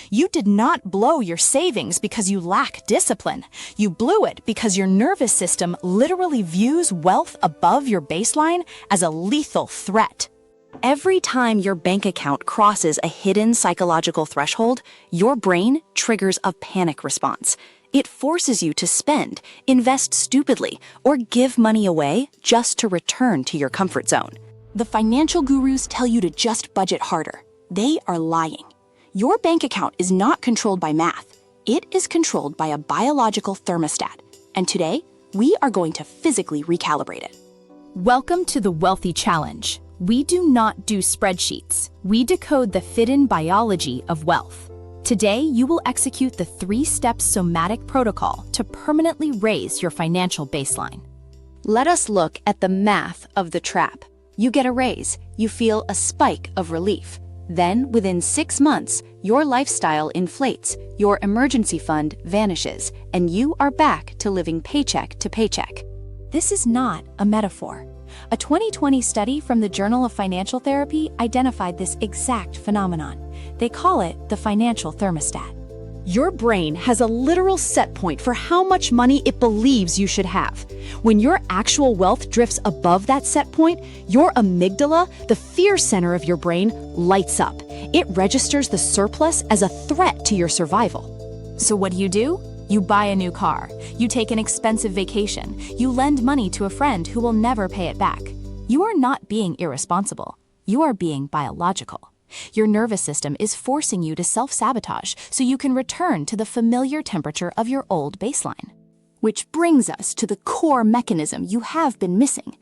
You did not blow your savings because you lack discipline. You blew it because your nervous system literally views wealth above your baseline as a lethal threat. Every time your bank account crosses a hidden psychological threshold, your brain triggers a panic response. It forces you to spend, invest stupidly, or give money away just to return to your comfort zone. The financial gurus tell you to just budget harder. They are lying. Your bank account is not controlled by math. It is controlled by a biological thermostat. And today, we are going to physically recalibrate it. Welcome to the Wealthy Challenge. We do not do spreadsheets. We decode the hidden biology of wealth. Today, you will execute the 3-step somatic protocol to permanently raise your financial baseline. Let us look at the math of the trap. You get a raise, you feel a spike of relief. Then, within 6 months, your lifestyle inflates, your emergency fund vanishes, and you are back to living paycheck to paycheck. This is not a metaphor. A 2020 study from the Journal of Financial Therapy identified this exact phenomenon. They call it the financial thermostat. Your brain has a literal set point for how much money it believes you should have. When your actual wealth drifts above that set point, your amygdala, the fear center of your brain, lights up. It registers the surplus as a threat to your survival. So what do? You buy a new car. You take an expensive vacation. You lend money to a friend who will never pay it back. You are not being irresponsible. You are being biological. Your nervous system is forcing you to self-sabotage so you can return to the familiar temperature of your old baseline. Which brings us to the core mechanism you have been missing.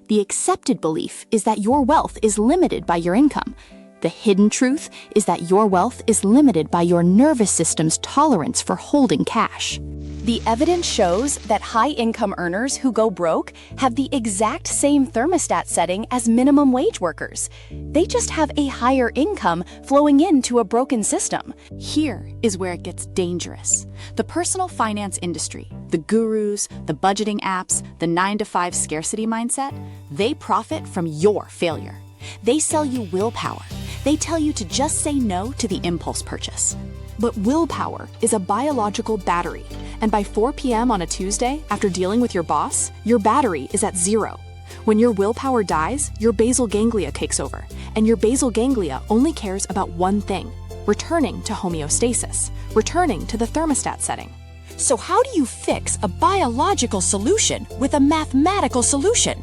The accepted belief is that your wealth is limited by your income. The hidden truth is that your wealth is limited by your nervous system's tolerance for holding cash. The evidence shows that high-income earners who go broke have the exact same thermostat setting as minimum wage workers. They just have a higher income flowing into a broken system. Here is where it gets dangerous. The personal finance industry, the gurus, the budgeting apps, the 9-to-5 scarcity mindset, they profit from your failure. They sell you willpower. They tell you to just say no to the impulse purchase. But willpower is a biological battery, and by 4 p.m. on a Tuesday, after dealing with your boss, your battery is at 0. When your willpower dies, your basal ganglia takes over, and your basal ganglia only cares about one thing: returning to homeostasis, returning to the thermostat setting. So how do you fix a biological solution with a mathematical solution?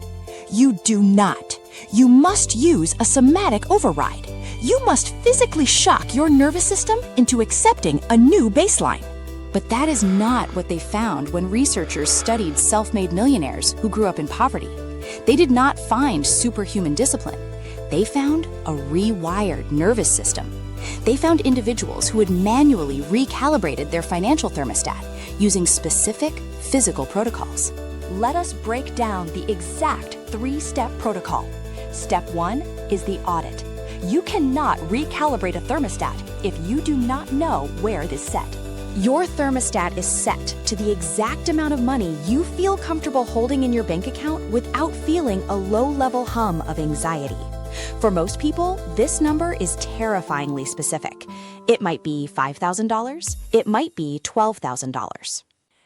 You do not. You must use a somatic override. You must physically shock your nervous system into accepting a new baseline. But that is not what they found when researchers studied self-made millionaires who grew up in poverty. They did not find superhuman discipline. They found a rewired nervous system. They found individuals who had manually recalibrated their financial thermostat using specific physical protocols. Let us break down the exact 3-step protocol. Step 1 is the audit. You cannot recalibrate a thermostat if you do not know where it is set. Your thermostat is set to the exact amount of money you feel comfortable holding in your bank account without feeling a low-level hum of anxiety. For most people, this number is terrifyingly specific. It might be $5,000. It might be $12,000.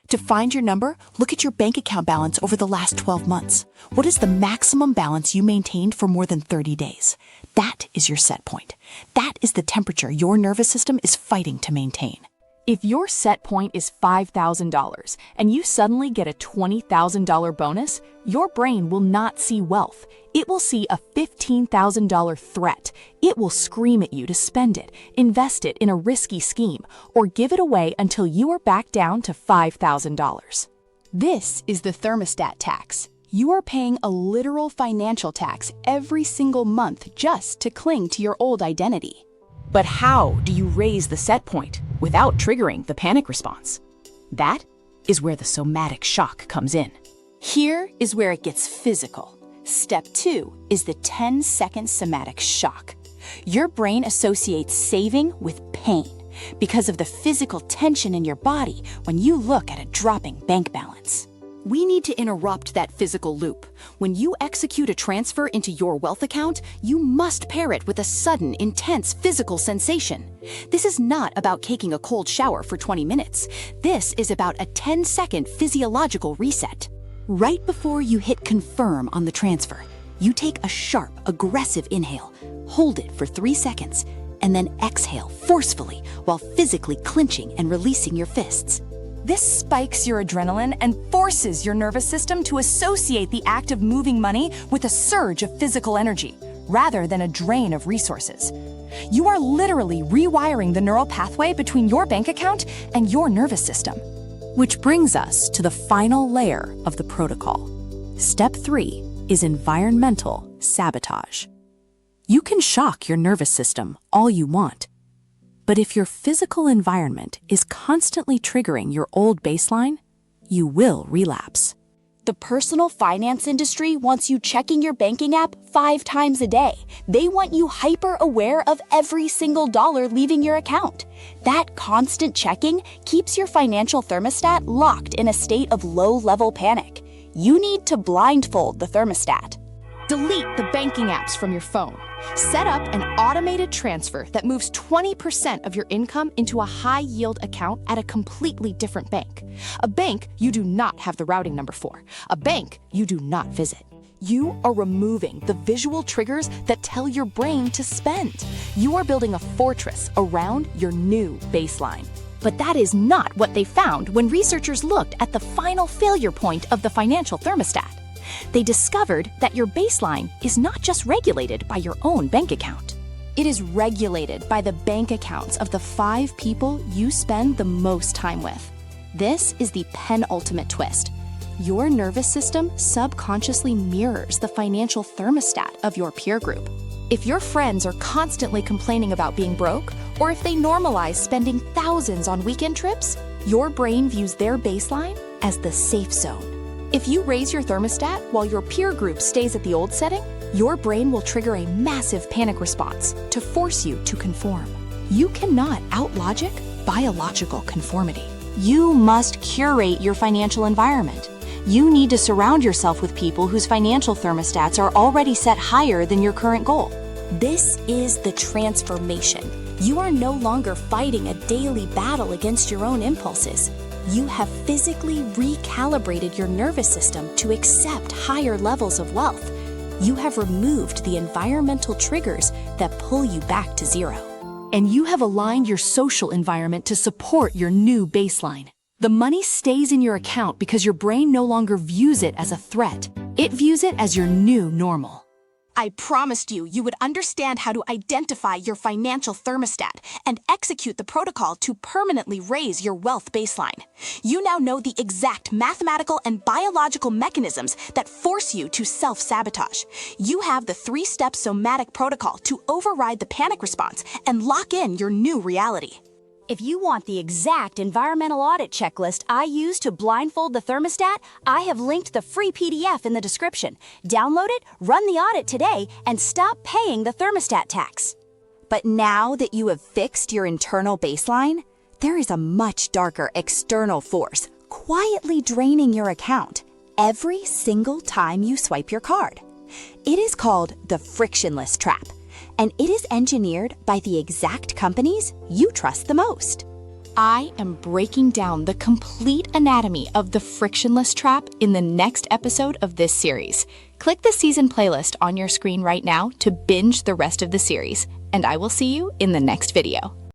To find your number, look at your bank account balance over the last 12 months. What is the maximum balance you maintained for more than 30 days? That is your set point. That is the temperature your nervous system is fighting to maintain. If your set point is $5,000 and you suddenly get a $20,000 bonus, your brain will not see wealth. It will see a $15,000 threat. It will scream at you to spend it, invest it in a risky scheme, or give it away until you are back down to $5,000. This is the thermostat tax. You are paying a literal financial tax every single month just to cling to your old identity. But how do you raise the set point without triggering the panic response? That is where the somatic shock comes in. Here is where it gets physical. Step 2 is the 10-second somatic shock. Your brain associates saving with pain because of the physical tension in your body when you look at a dropping bank balance. We need to interrupt that physical loop. When you execute a transfer into your wealth account, you must pair it with a sudden, intense physical sensation. This is not about taking a cold shower for 20 minutes. This is about a 10-second physiological reset. Right before you hit confirm on the transfer, you take a sharp, aggressive inhale, hold it for 3 seconds, and then exhale forcefully while physically clenching and releasing your fists. This spikes your adrenaline and forces your nervous system to associate the act of moving money with a surge of physical energy, rather than a drain of resources. You are literally rewiring the neural pathway between your bank account and your nervous system. Which brings us to the final layer of the protocol. Step 3 is environmental sabotage. You can shock your nervous system all you want, but if your physical environment is constantly triggering your old baseline, you will relapse. The personal finance industry wants you checking your banking app 5 times a day. They want you hyper-aware of every single dollar leaving your account. That constant checking keeps your financial thermostat locked in a state of low-level panic. You need to blindfold the thermostat. Delete the banking apps from your phone. Set up an automated transfer that moves 20% of your income into a high-yield account at a completely different bank. A bank you do not have the routing number for. A bank you do not visit. You are removing the visual triggers that tell your brain to spend. You are building a fortress around your new baseline. But that is not what they found when researchers looked at the final failure point of the financial thermostat. They discovered that your baseline is not just regulated by your own bank account. It is regulated by the bank accounts of the 5 people you spend the most time with. This is the penultimate twist. Your nervous system subconsciously mirrors the financial thermostat of your peer group. If your friends are constantly complaining about being broke, or if they normalize spending thousands on weekend trips, your brain views their baseline as the safe zone. If you raise your thermostat while your peer group stays at the old setting, your brain will trigger a massive panic response to force you to conform. You cannot out-logic biological conformity. You must curate your financial environment. You need to surround yourself with people whose financial thermostats are already set higher than your current goal. This is the transformation. You are no longer fighting a daily battle against your own impulses. You have physically recalibrated your nervous system to accept higher levels of wealth. You have removed the environmental triggers that pull you back to zero. And you have aligned your social environment to support your new baseline. The money stays in your account because your brain no longer views it as a threat. It views it as your new normal. I promised you would understand how to identify your financial thermostat and execute the protocol to permanently raise your wealth baseline. You now know the exact mathematical and biological mechanisms that force you to self-sabotage. You have the 3-step somatic protocol to override the panic response and lock in your new reality. If you want the exact environmental audit checklist I use to blindfold the thermostat, I have linked the free PDF in the description. Download it, run the audit today, and stop paying the thermostat tax. But now that you have fixed your internal baseline, there is a much darker external force quietly draining your account every single time you swipe your card. It is called the frictionless trap. And it is engineered by the exact companies you trust the most. I am breaking down the complete anatomy of the frictionless trap in the next episode of this series. Click the season playlist on your screen right now to binge the rest of the series, and I will see you in the next video.